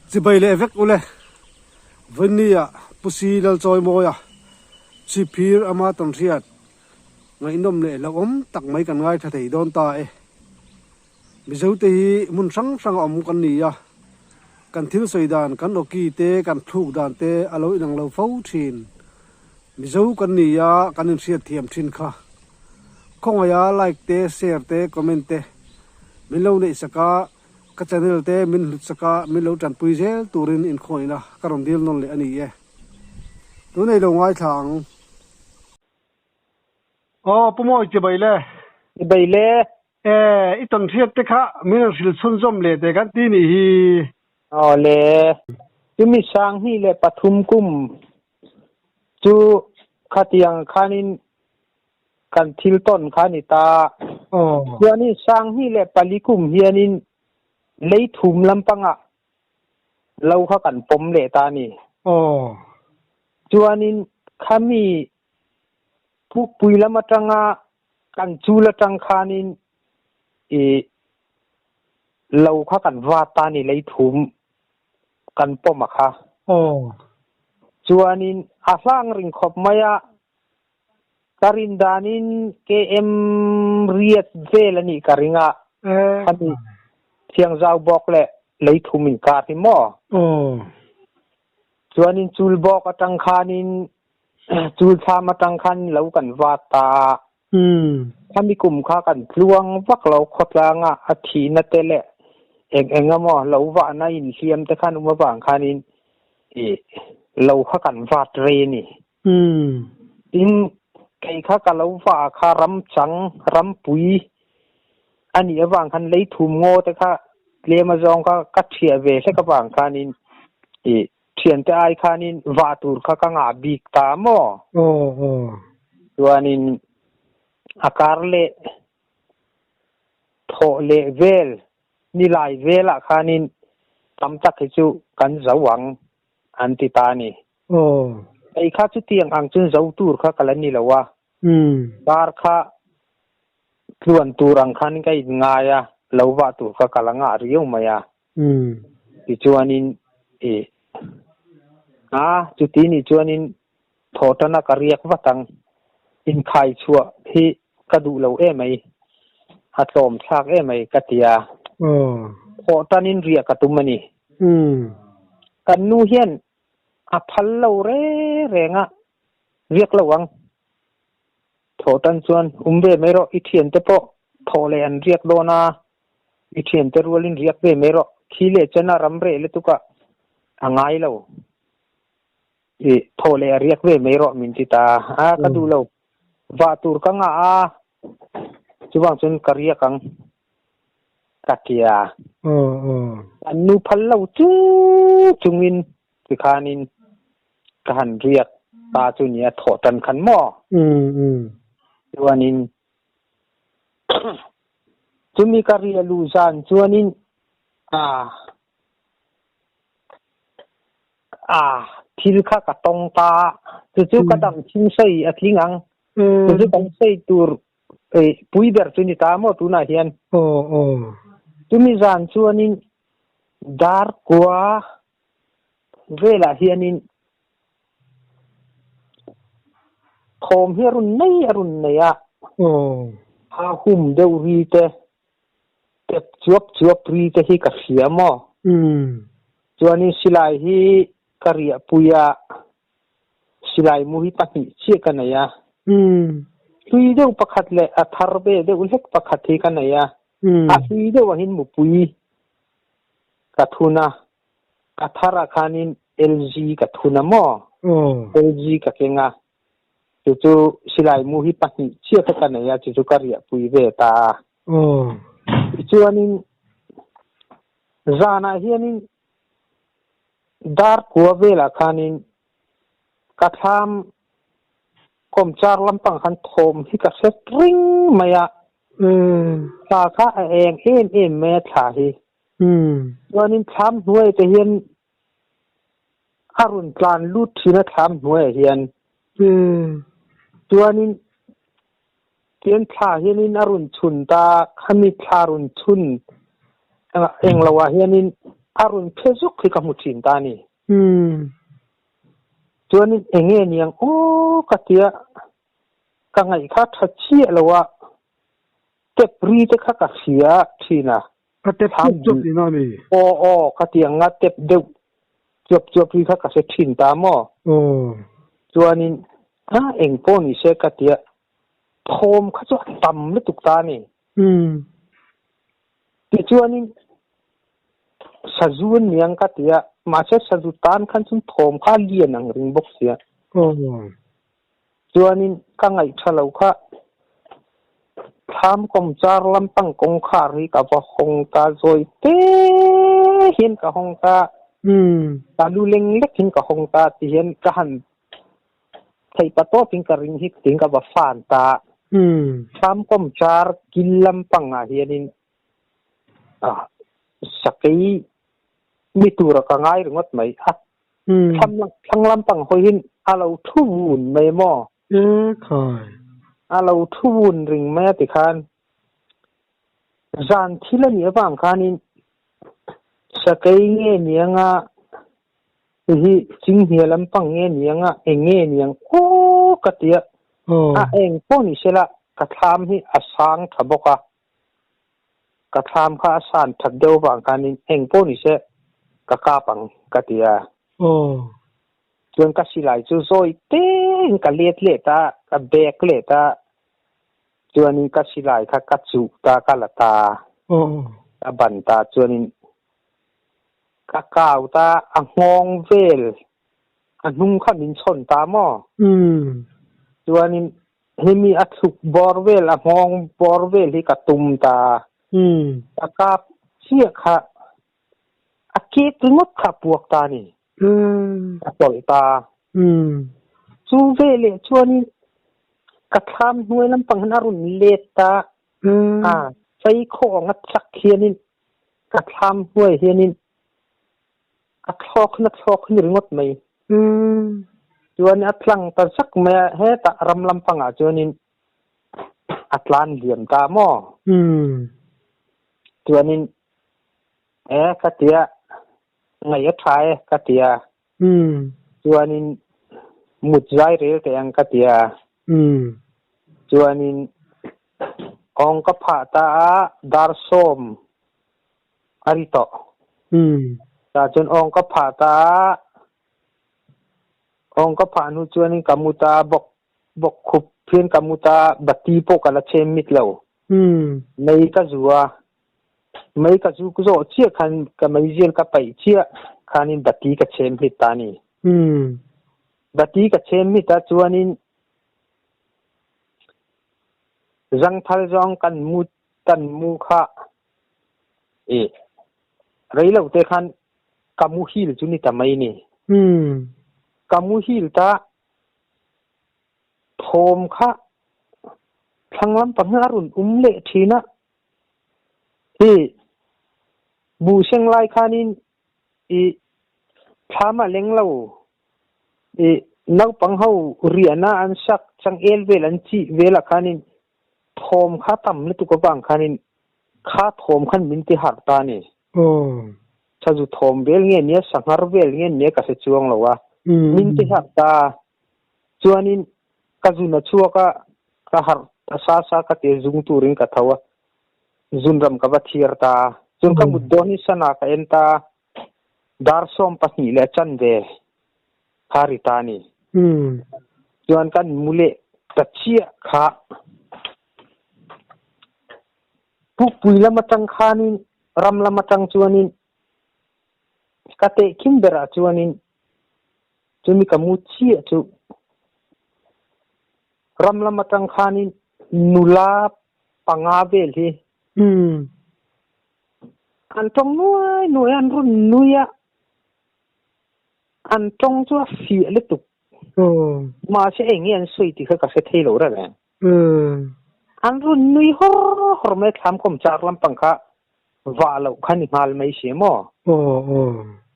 chỉ bay lệ vek ule vấn nia pusi dal choi moya chỉ phir ama ton riat ngai nom le lo tak mai kan ngai tha thei don ta e mi zo te hi mun sang sang kan ni ya kan thil soidan kan oki te kan thuk dan te aloi nang lo fo thin mi zo kan ni ya kan in riat thiam thin kha khong ya like te share te comment te min lo nei saka ka channel te min saka min lo tan pui zel turin in khoina karon dil non le ani e tu nei lo ngai thang pumo che baile iton thiat te kha min sil sun zom le te kan ti ni hi le tumi sang hi le pathum kum chu khatiang khanin kan thil ton khani ta yani sang hi le palikum hianin leithum lampanga lo kha kan pom le ta ni chuanin khami pu puilama tanga kan chula tang khanin lo kha kan wa ta ni leithum kan pom kha chuanin asang ring khop maya karindanin KM riat velani karinga khani thiang zau bok le leithumin ka ti mo chuanin chul bok atang khanin chul thama tang khan lo kan wa ta khami kum kha kan tluang vak lo khotlanga athi na tele engamo lo wa na in hiam te khan uma bang khanin lo kha kan wa tre ni in kai kha ka lo wa kha ram chang ram pui ani awang khan leithum ngo te kha lema jong ka thia ve se ka bang khanin thian te ai khanin wa tur kha ka nga bik ta mo chuanin akar le tho le vel ni lai vela khanin tam tak chu kan zawang anti ta ni ai kha chu tiang ang chun zau tur kha kalani lawa bar kha tuan turang khan kai ngaya lowa tur kha kalanga riu maya ti chuanin chu ti ni chuanin thotana kariak watang in khai chua hi kadu lo e mai hatlom thak e mai katia thotanin ria katumani kan nu hian a phal lo re renga riak lawang thotan chuan umbe mero ithian te po thole an riak dona ithian te rualin riak ve mero khile chana ramre le tuka angai lo thole riak ve mero min ti ta kadu lo wa tur ka nga chuwang chun karia kang katia anu phal lo chu chungin tikhanin kan riak ta chu nia thotan khan mo chuanin chumi karia luzan chuanin thil kha ka tong ta chu kadam chim sei atlingang chu tong sei tur pui ber chuni ta mo tu na hian chumi zan chuanin dar kwa vela hianin thom hi arun nei ya ha hum deu ri te chuap ri te hi ka hria mo chuanin silai hi karia puya silai mu hi pahni che kana ya tui deu pakhat le athar be deu lek pakhat hi kana ya a tui deu hin mu pui ka thuna athara khanin LG ka thuna mo LG ka kenga chu silai mu hi pahni che ka kana ya chu karia pui ve ta chuanin zana hianin dar kwa vela khanin katham komchar lampang khan thom hi ka set ring maya ta kha en me tha hi chuanin tham huai te hian arun plan lut thina tham huai hian chuanin tian tha hianin arun chun ta khami tharun chun eng lawa hianin arun phezuk khi ka mutin ta ni chuanin enge niang o katia ka ngai kha thachi lawa tep ri te kha ka sia thina tep chop ni na mi o katia nga tep de chop ri kha ka se thin ta mo chuanin eng po ni se katia thom kha chu tam le tuk ta ni ti chuanin sajun niang katia ma se sajutan khan chun thom kha lian ang ring bok sia chuanin ka ngai thalo kha tham kom char lampang kong kha ri ka ba hong ta zoi te hin ka hong ta ta lu leng lek hin ka hong ta ti hen ka han thai pa to ping ka ring hi ting ka ba fan ta tham kom char kil lampang a hianin sakai mi tura ka ngai ringot mai thang lampang hoin alo thun mai mo khai alo thun ring mai ti khan zan thila ni bang khanin sakai nge nianga hi ching hi lampang nge nianga enge niang ko katia eng poni sela ka tham hi asang thaboka ka tham kha san thak deu bang khanin eng poni se ka pang katia chuan ka silai chu zoi te ka let le ta ka bek le ta chuan ka silai kha ka chu ta ka la ta ka ban ta chuan ka kaw ta a ngong vel a nung kha min chon ta mo chuan hemi a thuk bor vel a ngong bor vel hi ka tum ta ka chia kha a ke tumot kha puak ta ni a pol ta chu vele chuan ka tham nuai lampang han arun let ta sai kho nga chak hianin ka tham nuai hianin a thok ni ringot mai chuan a tlang ta sak me he ta ram lampang a chuanin atlan liam ta mo chuanin katia ngai a thai katia chuanin mutzai rel te ang katia chuanin ong ka pha ta dar som arito ta chun ong ka pha ta ong ka pha nu chuanin kamuta bok khup phian kamuta bati po kala chem mit lo nei ka zuwa mai ka zu ku zo chia khan ka mai zel ka pai chia khanin bati ka chem hit ta ni bati ka chem mi ta chuanin zang thal jong kan mu kha reilo te khan kamu hil chuni ta mai ni kamu hil ta thom kha thanglam pangarun umle thina bu seng lai khanin thama lenglo nau pang ho riana an sak chang el vel an chi vela khanin thom kha tam le tu ko bang khanin kha thom khan min ti har ta ni chaju thom vel nge ne sanghar vel nge ne ka se chuang lo wa min ti har ta chuanin kazuna chuaka ka har sa ka te zung turing ka thawa zunram ka ba thiar ta chun ka muddoni sana ka enta dar som pasni le chan ve haritani chuan kan mule tachia kha puila matang khanin ramla matang chuanin kate kimbera chuanin chumi kamu chia chu ramla matang khanin nula panga vel hi antong nuai an run nuya antong chu fi le tu ma se engian sui ti kha ka se thei lo ra le an run nui hor me tham kom char lam pangkha wa lo khani mal mai se mo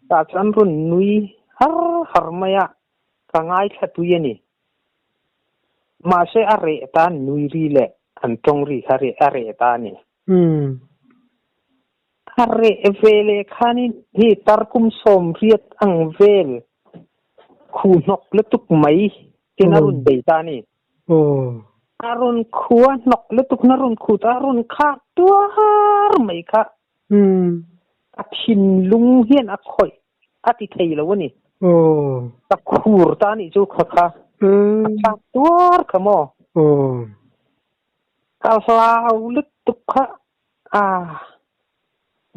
ta chan run nui har maya ka ngai kha tu ye ni ma se are ta nui ri le antong ri khare are ta ni are vele khanin hi tarkum som riat ang vel khunok letuk mai tinarun deitani arun khuwa nok letuk narun khut arun kha tuar mai kha athin lung hian a khoi ati thei lo ni ta khur ta ni chu kha kha kha tuar khamo ka lao letuk kha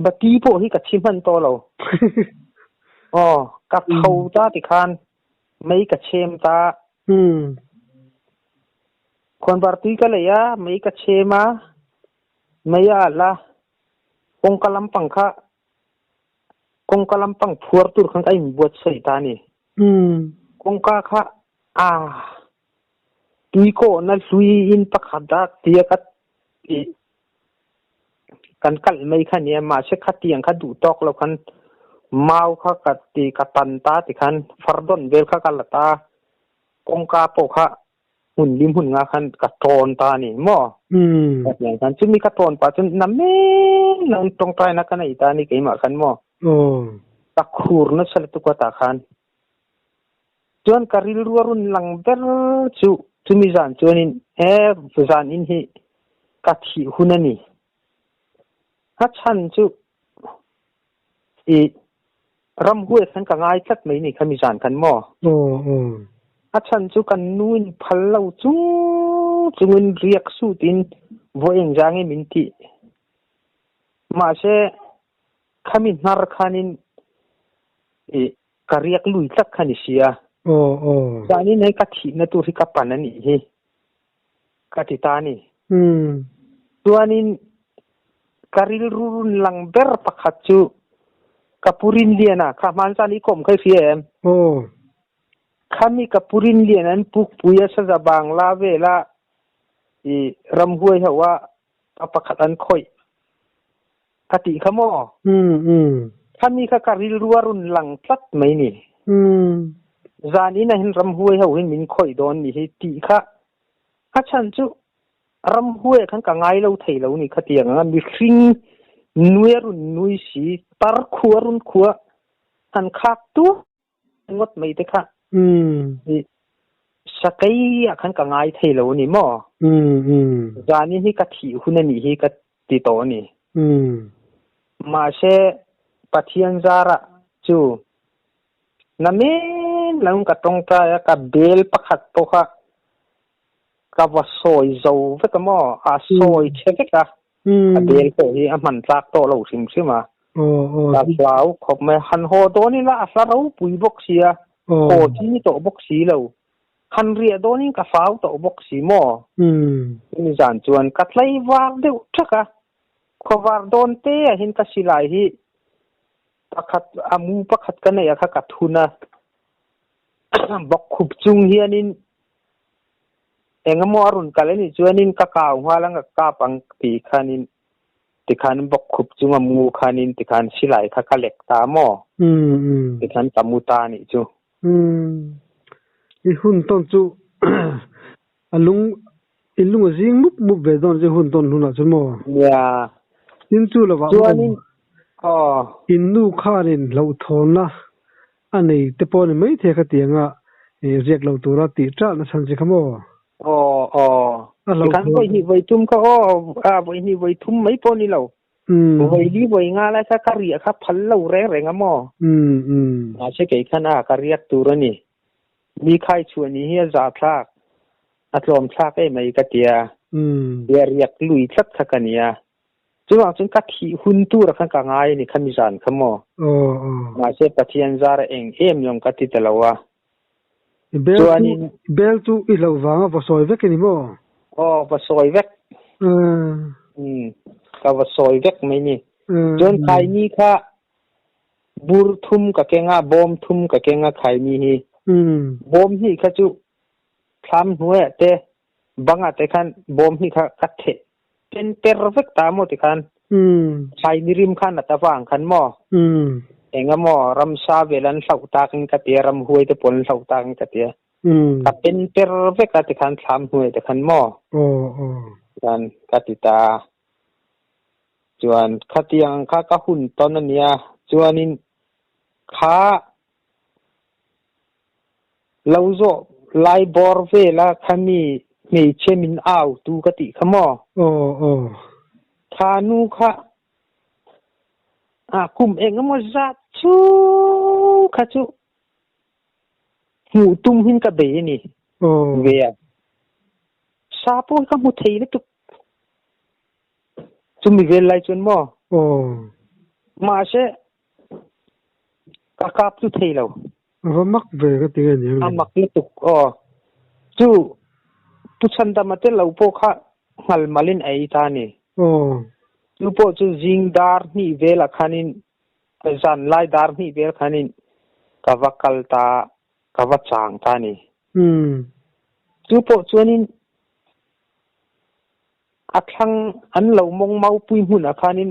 bati po hi ka chiman to lo ka thau ta ti khan mai ka chem ta kon barti ka le ya mai ka chema mai ala kong kalam pangkha kong kalam pang phuar tur khang ai buat sei ta ni kong ka kha tui ko na sui in pakhada tia ka kan kal mai kha ne ma se khatiang kha du tok lo khan mau kha ka ti ka tan ta ti khan fardon bel kha kalata kong ka po khaหุ่นลิมหุ่นงาคันกระโตนตานี่หม้อแบบอย่างนั้นจึงมีกระโตนป่าจนน้ำแม่นตรงใต้นักกันไอ้ตานี่เกี่ยมาคันหม้อตะคูรนั่นสลัดตุกตาคันจนการิลรัวรุนหลังเบลจูมีจานจวนอินจานอินฮีกัดหิหุ่นนี่ฮัชันจูรำห้วยขันกังไอ้สักไม่นี่ขมิจานคันหม้ออาฉันจูกันนู่นพัลเลาจูงนเรียกสู้ตินวัวเองจางเอมินติมาเช่ขามินนารคานินการเรียกลุยสักขานิเสียจานี้ในกัตินตุริกาปันนั่นนี่กัติตานี่ตัวนี้การิลรุนลังเบอร์ปักขัดจูกับปุรินเลียนะข้ามันจานิคมเคยเสียkami kapurin lianan puk puya sa zabang lave la ramhuay hawa apakatan khoi kati kamo kami ka karil ruarun lang tlat mai ni zani na hin ramhuay hawin min khoi don ni hi ti kha achan chu ramhuay khan ka ngai lo thei lo ni khatiang nga mi hring nuerun nui si tar khuarun khua han khak tu ngot mai te kha sakai akan ka ngai thei lo ni mo zani hi ka thi hun ni hi ka ti to ni ma se pathian zara chu name lang ka tong ta ka bel pakhat to kha ka wa soi zo ve ka mo a soi che ve ka a bel ko hi a man tlak to lo sim sima ta flau khop me han ho do ni la sa ro pui bok siaโอ้ที่นี่โตบกสีเราคันเรียโดนี่กับฟ้าโตบกสีหม้อมีจานจวนกัดไล่วาร์เดียวชักอะขวาร์โดนเตะเห็นกัสิไลฮีปักขัดอามูปักขัดกันเนี่ยค่ะกัดทุนนะบกขุบจุงเฮียนินเองมอรุนกันเลยนี่จวนนินกะกาวหัวลังกะกาปังตีขานินติขันบกขุบจุงอามูขานินติขันสิไลค่ะกะเล็กตาหม้อติขันตามูตานี่จูอีหุ่นต้นจูลุงจิงมุบเวดอนจะหุ่นต้นหุ่นอะจุโมเนี่ยอินจูละว่าอินนูข้านินเราทนนะอันนี้แต่ปอนไม่เทคตียงอ่ะเรียกเราตัวเราตีจ้านะฉันจะขโมกันไว้นี่ไว้ทุ่มก็ไว้นี่ไว้ทุ่มไม่ปอนนี่เราไว้ดีไว้งาแล้วสักการีครับพันเราแรงอ่ะหม้ออาเช่เกี่ยขันการีตัวนี่มีใครชวนนี่เฮียจ่าพลากอัตลมพลากไอ้ไม่กระเตียเรียกลุยชักทักกันเนี่ยจังหวะจนกัดที่หุ่นตัวรักกันง่ายนี่ขมิจานขโมมาเช่ปฏิญาณจาระเองยงกัดที่แต่ละวะเบลตูอีเหล่าวางว่าสวยเวกนี่มั้งว่าสวยเวกก็ว่าสวยเวกไม่นี่จนใครนี่ค่ะบูรทุ่มกับเกงบอมทุ่มกับเกงใครนี่ฮีบอมนี่ค่ะจุพลัมหัวเตะบังอาจจะคันบอมนี่ค่ะกัดเทเป็นเปรเวกตามหมดที่คันใครนี่ริมคันอัตวางคันหม้อเองก็หม้อรำซาเวลันเสาตากันกัดเตียรำห้วยแต่ปนเสาตากันกัดเตียกัดเป็นเปรเวกกัดที่คันพลัมหัวแต่คันหม้อกันกัดติตา จวนคาเตียงข้ากะหุ่นตอนนั้นเนี่ยจวนนินข้าเราโจไลบอร์เวละขามีเชมินอ้าวตูกติขมอโอ้โอ้ข้านูข้าคุมเองก็มาจัดชูข้าชูหูตุ้มหินกระเบนี่โอ้เวียซาปูก็มุทัยนี่ตุจุมีเวลไลจนมอโอ้มาเชกะกาบตุเทยแล้วว่ามักเวก็ตีกันอย่างนี้มักนี่ตุกจูตุชันดามาเตลาอุปกะหัลมาลินไอตานี่โอ้อุปจูจิงดาร์นี่เวลขานินจันไลดาร์นี่เวลขานินกะวักกัลตากะวัจางตานี่จูปจวนินอักขังอันเรามองเมาปุยหุ่นอาคานิน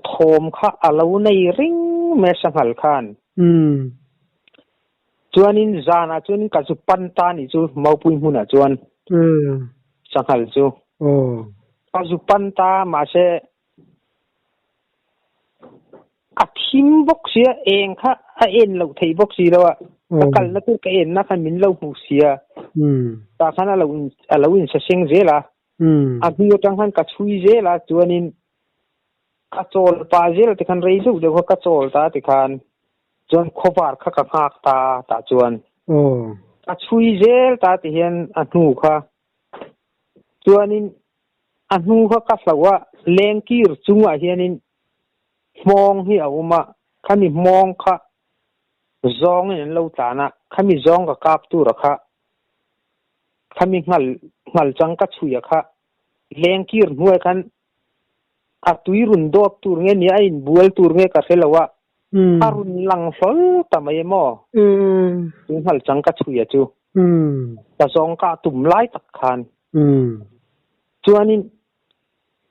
โทมข้าอาเราในริงเมสังหัลขานจวนินจานาจวนินกัจุปันตานี่จูเมาปุยหุ่นจวนสังหัลจูกัจุปันตามาเชอัดหิมบกเสียเองค่ะเอ็นเราไทยบกเสียแล้วกัลนักก็เอ็นนักขันมินเราหูเสียตาขันเราอินเสียงเจล่ะอันนี้จังหันกัดชุยเจล่ะจวนินกัดโจลปาเจล่ะที่ขันเรซูเดี๋ยวกัดโจลตาที่ขันจวนขวาร์ข้ากับหักตาจวนกัดชุยเจลตาที่เห็นอันนูค่ะจวนินอันนูค่ะกัดสาวะเลงกีร์จุงอ่ะเห็นินมองที่เอามาข้ามีมองค่ะจองเนี่ยเราตานะข้ามีจองกับกาบตัวค่ะข้ามีงัลจังกัดชุยค่ะเลงกีร์หัวกันตุยรุนดอกตัวเงี้ยนี่ไอ้บัวตัวเงี้ยก็เสร็จแล้วว่ารุนหลังฟอลทำไมมองัลจังกัดชุยจูแต่จองกาตุ่มไล่ตักขันจวนนี้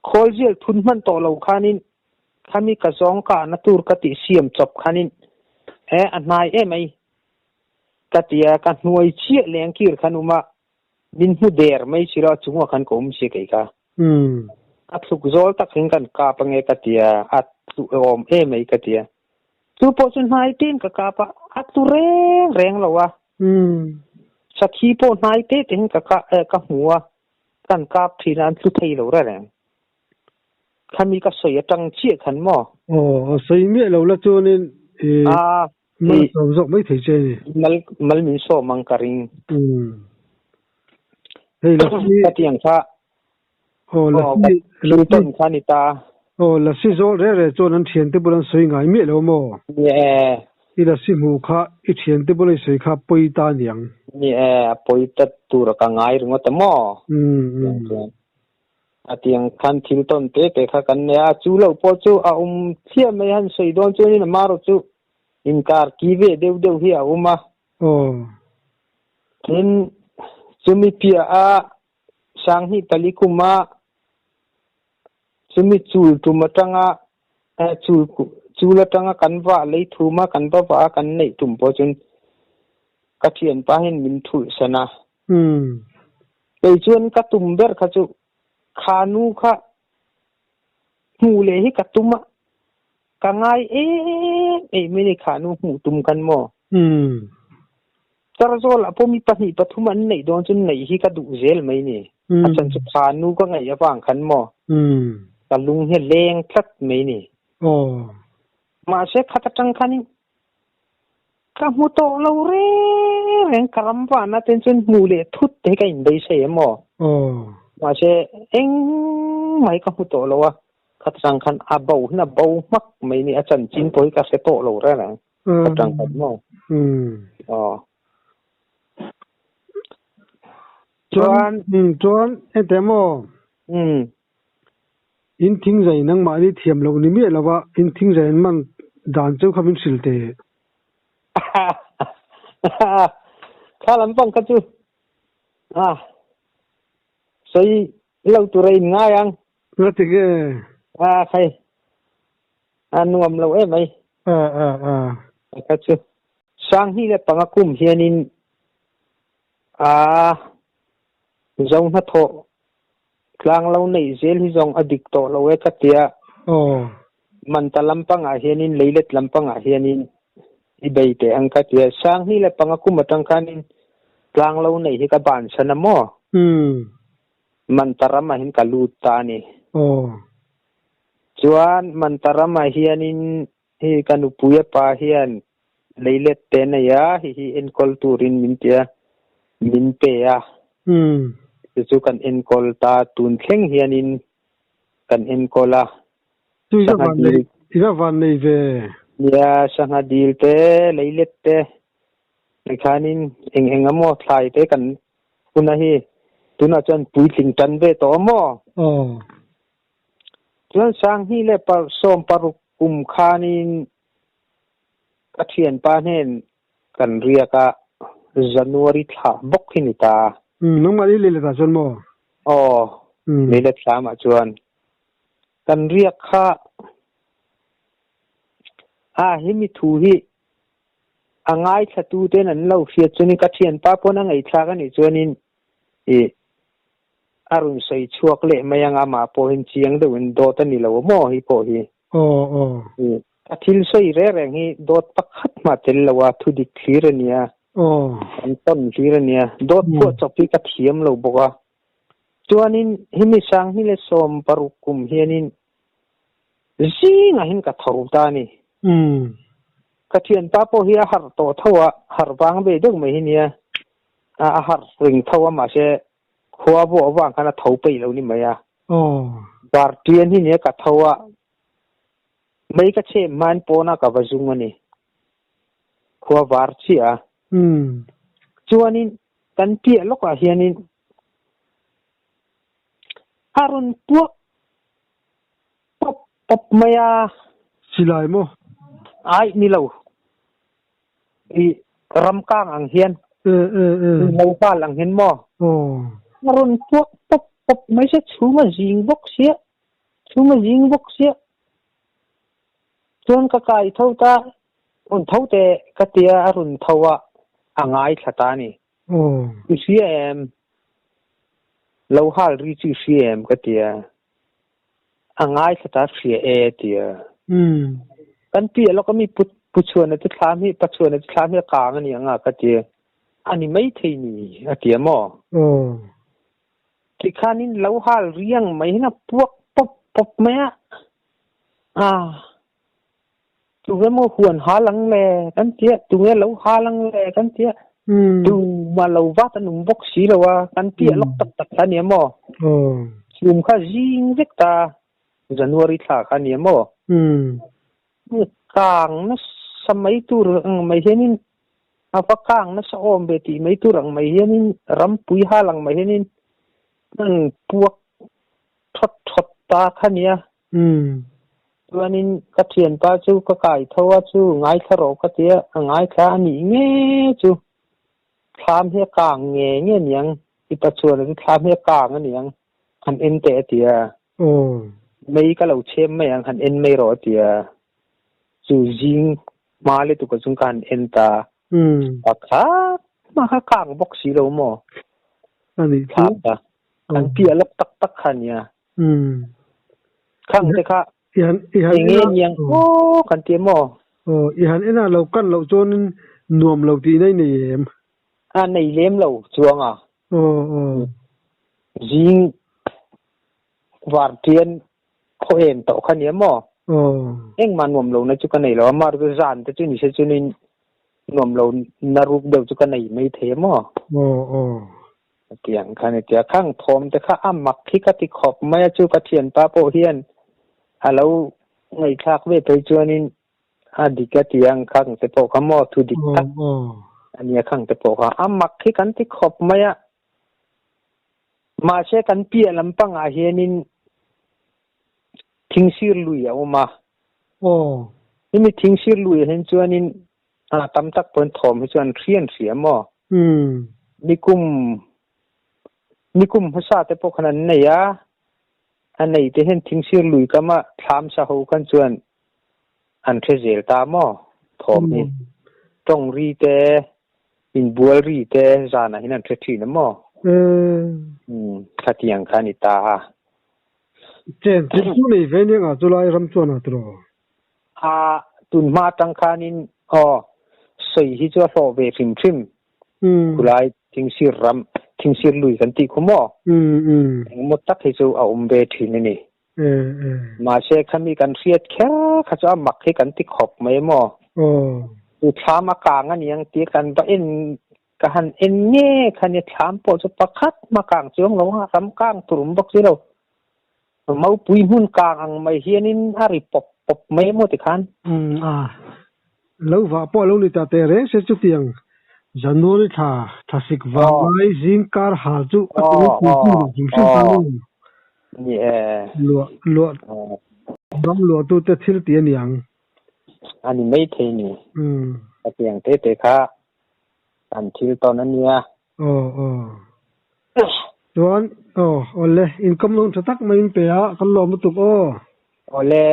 คอยเจลทุนมันต่อเราขันินข้ามีกระจองกาณตูรกติเสียมจบขันินอันนายไม่กติยากันหน่วยเชี่ยเลี้ยงกีร์ขันุมาบินหูเดร์ไม่ชิราจุงว่าขันกอมเสียกันอัดสุกโจลตักหิงกันกาปังกติยาอัดสุอมไม่กติยาสุโปจุนหายเต้นกับกาปะอัดตุเร่งแล้ววะสักขีโปนายเต้นกับหัวกันกาบที่นั้นสุดที่เราแรงข้ามีก็เสียจังเชี่ยขันหม้อเสียเมียเราละจวนนี่มันสมไม่ถึงใจมันมีโซมังการิงเฮ้ยแล้วก็เตียงข้าแล้วต้นข้านิตาแล้วสิโจเร่จวนนั้นเทียนที่บุรันสวยงามเมียเราหม้อที่แล้วสิหมูข้าอีเทียนที่บุรันสวยข้าปุยตาเนียงปุยตัดตัวกังไงหรือว่าแต่หม้อเตียงคันทิลต้นเตะข้ากันเนี่ยจูเล่าพอจูเทียมไม่หันสวยโดนจูนี่นะมารุจูอินการกีเวเดียวเฮียมาเห็นจูมีเปียสังหิตลิคุมาจูมีจูตุมาจังจูละจังกันว่าเลยทูมากันว่ากันในตุ่มพอจนกระเทียนป้าเห็นมินถุสนะไปจวนกระตุ่มเบอร์ข้าจูขานูค่ะหูเลยให้กระตุ้มะกังไงไม่ได้ขานูหูตุ้มกันมั้งจราจรละพอมีปัญหาปฐุมันไหนโดนจนไหนที่กระดูเจลไม่เนี่ยอาจารย์จะขานูก็ไงจะฟังกันมั้งแต่ลุงเห็นแรงทัดไม่เนี่ยมาเช็คขัดจังคันกังหูโตเราเร่งกระลำว่าน่าเป็นจนหูเลยทุดให้กันได้ใช่มั้งมาเชไม่ก็หูโตแล้ววะขัดจังคันอาบ่าวน่ะบ่าวมักไม่นี่อาจารย์จินตัวก็เสโตแล้วแหละขัดจังคันมั้งจวนแต่หม้ออินทิ้งใจนั่งมาที่เทียมเรานี่เมียเราว่าอินทิ้งใจมันด่านเจ้าขมิ้นสิลเตะข้าลำปังกันจูใส่เราตัวเองง่ายยังนั่นสิใครนวมเราไหมกันจูสร้างที่เลยปังกุ้มเฮียนินจงฮัทโต กลางเราในเซลฮิจงอดิกโตเราเวกัตเตียมันตะลำปังอาเฮียนินเลยเล็ดลำปังอาเฮียนินอีเบยเตอังกัตเตียสร้างนี่แหละปังกุมาตังคานินกลางเราในฮิกบานสนามอมันตระมาหินกัลูตานี่จวนมันตระมาเฮียนินฮิกันุปุยปาเฮียนเลยเล็ดเตนยาฮิเอ็นคอลตูรินมินเตียมินเปียจุกันเอ็นคอลตาตุนเข่งเฮียนินกันเอ็นคอลาสังหารที่ว่าวันนี้เว้ยาสังหารดีลเตเลยเล็ดเตในคานินเอ็งมอทลายเตกันคุณนะฮีตุนอาจารย์ปุยสิงจันเวตอมอจวนสังฮีเลปส่มปรุกุมคานินกระเทียนปาเนนกันเรียกะจันวารีทาบกหินิตาน้องมาดิเลเลตาชนมอเลเลตามาจวนกันเรียกค่ะหิมิทูฮีอ่างไอชะตูเตนันเราเสียจวนกระเทียนปาปนังไอทากันนี่จวนินอารุณใส่ชัวกเละมายังอามาโพหินเชียงเดวินโดตันนี่เราโมฮิโพฮีอาทิลใส่เรื่องฮีโดดปักขัดมาเตลว่าทุดิคลีรเนียอันต้นคลีรเนียโดดพวกจบที่กระเทียมเราบอกว่าจวนนินหิมิสังหิเลสอมปรุกุมเฮียนินจีงหินกระทารุตานี่กระเทียนตาโพฮีอาหารโตเท่าหารบางเบดึงไม่หินเนียอาหารริงเท่ามาเชขัวบัวว่างขนาดเท่าไปแล้วนี่ไหมบาร์เทียนหินเนียกระเท่าไม่ก็เช่มันปนักกับจุงนี่ขัวบาร์ชีจวนนินกันเปียลกอาเฮียนินอารุณตัวปบมายาสิลายโมไอ้นี่เราอีรำกางอังเฮียนเราบ้านอังเฮียนโมอารุณตัวปบไม่ใช่ชูมาจิงบกเสียจวนกะไก่เท่าตาอุ่นเท่าแต่กะเตียอารุณเท่าว่าอ่างไอขัตานี่อุเสียเราหารีจิเสียกะเตียอ่างไอขัตาเสียเตียกันเปียแล้วก็มีปุชวนในที่คลามีปัจจุบันในที่คลามีกลางนี่อ่ะกะเตียอันนี้ไม่ทีนี่กะเตียมอที่ข้านี่เราหาเรียงไม่นะพวกปบแม่ตุเรโมหวนหาลังแลกันเตี้ยตุเรเราหาลังแลกันเตี้ยดูมาเราว่าตนุบกสีเราว่ากันเตี้ยลกตักเนี่ยมอชุมข้าจิงเวกตาจันวารีทาข้าเนี่ยมอเมื่อกลางนะสมัยตุรังไม่เห็นอาฟักกลางนะสะอมเบติไม่ตุรังไม่เห็นรำปุยหาลังไม่เห็นนั่นพวกทดตาข้าเนี่ยตัวนี้กระเทียนป้าจูก็ไก่เท่าว่าจูง่ายทะเลาะกระเทียง่ายแค่นี้เงี้ยจูคลามเฮียกลางเงี้ยยังที่ปัจจุบันคลามเฮียกลางอันยังหันเอ็นเตะเตียไม่ก็เราเชื่อไม่ยังหันเอ็นไม่รอเตียจูจิงมาเลยตุกจุงการเอ็นตาปักขามาข้างบ็อกซี่เราหมออันนี้ครับอันเปียลกตักขันเนี่ยข้างเตะค่ะอย่างเงี้ยยังกันเตียมอีหันเอ็น่ะเรากันเราโจนนวมเราตีในนี่ในเลี้ยมเราจวงยิงวาร์เทียนเขาเห็นต่อขันเนี้ยมเอ็งมานวมเราในจุกันไหนเรามาดูจานแต่จุนี่ใช่จุนี่นวมเรานารุกเดียวจุกันไหนไม่เทมเตียงขันเตียข้างทอมแต่ข้าอ้ำมักที่กติขอบไม่จุกระเทียนป้าโปเฮียนเราไงคักเวทไปจวนนี้ดิกเตียงข้างแต่พอขมอทุดิกอันนี้ข้างแต่พอข้ามักที่กันที่ขอบไม่มาเช่กันเปียลำปังอาเฮียนินทิ้งชื่อลุยเอามานี่มีทิ้งชื่อลุยเห็นจวนนี้ตำตักเปิลถมให้จวนเทียนเสียมนิกุมภาษาแต่พอขนาดไหนอันไหนที่เห็นทิ้งชื่อลุยก็มาถามสาวกันจวนอันเทเจลตามอถมนี่ต้องรีเตอินบัวรีเตจานะที่นั่นเททีนะมอ ข้าเตียงข้านิตาเจนที่ผู้นี้เวนี่อ่ะจุลายรำจวนอ่ะตัวตุนมาตังคานินส่ฮิจวะโซเวฟิมฟิมกุไลทิ้งสิรำทิ้งสิรลุยกันตีคุโมหมดตักให้จูเอาเบทีนี่มาเชคมีกันเสียดแค่ข้าจะมักให้กันติขอบไม่หมอดูถามอากาศงั้นยังตีกันว่ากันเนี่ยคันเนี่ยถามปอจะประคัดมากางเสียงลงรำกางตุ่มบอกสิเราmau pui hun kang mai hianin ari pop mai mo ti khan lo va po lo ni ta te re se chu tiang january tha sik va mai jing kar ha chu atu ku jim sin ta ni lo dom lo tu te thil ti yang ani mai the ni tiang te kha an thil ton an nia tuan ole income long thatak mai pe a kan lo mutuk ole